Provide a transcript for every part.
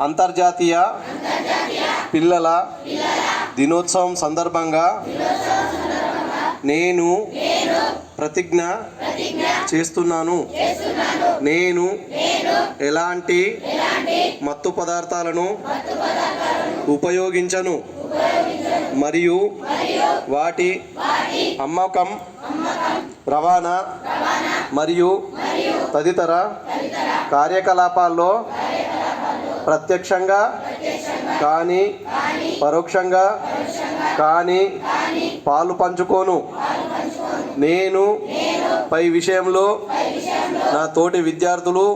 అంతర్జాతీయ పిల్లల దినోత్సవం సందర్భంగా నేను ప్రతిజ్ఞ చేస్తున్నాను. నేను ఎలాంటి మత్తు పదార్థాలను ఉపయోగించను మరియు వాటి అమ్మకం, రవాణా మరియు తదితర కార్యకలాపాల్లో ప్రత్యక్షంగా కానీ పరోక్షంగా కానీ పాలు పంచుకోను. నేను పై విషయంలో నా తోటి విద్యార్థులు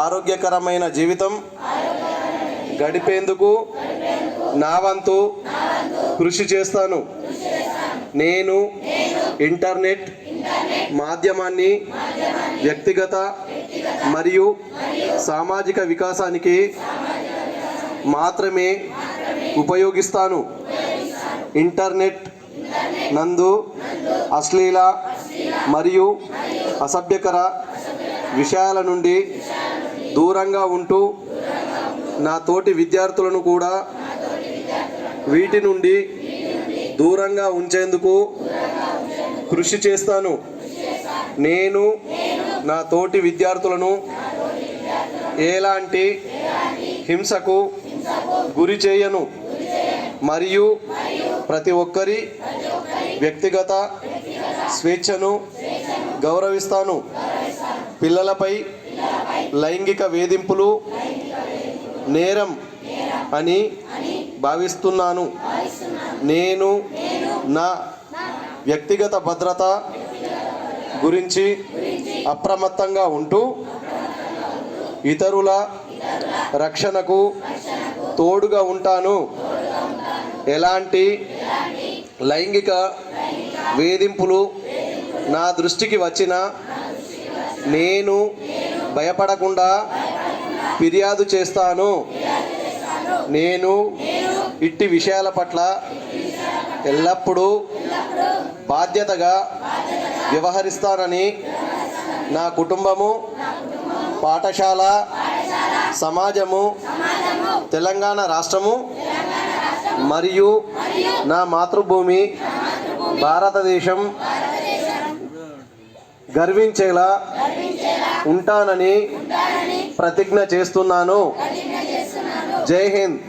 ఆరోగ్యకరమైన జీవితం గడిపేందుకు నా వంతు కృషి చేస్తాను. నేను ఇంటర్నెట్ మాధ్యమాన్ని వ్యక్తిగత మరియు సామాజిక వికాసానికి మాత్రమే ఉపయోగిస్తాను. ఇంటర్నెట్ నందు అశ్లీల మరియు అసభ్యకర విషయాల నుండి దూరంగా ఉంటూ నా తోటి విద్యార్థులను కూడా వీటి నుండి దూరంగా ఉంచేందుకు కృషి చేస్తాను. నేను నా తోటి విద్యార్థులను ఎలాంటి హింసకు గురి చేయను మరియు ప్రతి ఒక్కరి వ్యక్తిగత స్వేచ్ఛను గౌరవిస్తాను. పిల్లలపై లైంగిక వేధింపులు నేరం అని భావిస్తున్నాను. నేను నా వ్యక్తిగత భద్రత గురించి అప్రమత్తంగా ఉంటూ ఇతరుల రక్షణకు తోడుగా ఉంటాను. ఎలాంటి లైంగిక వేధింపులు నా దృష్టికి వచ్చినా నేను భయపడకుండా ఫిర్యాదు చేస్తాను. నేను ఇట్టి విషయాల పట్ల ఎల్లప్పుడూ బాధ్యతగా వ్యవహరిస్తానని నా కుటుంబము, పాఠశాల, సమాజము, తెలంగాణ రాష్ట్రము మరియు నా మాతృభూమి భారతదేశం గర్వించేలా ఉంటానని ప్రతిజ్ఞ చేస్తున్నాను. జై హింద్.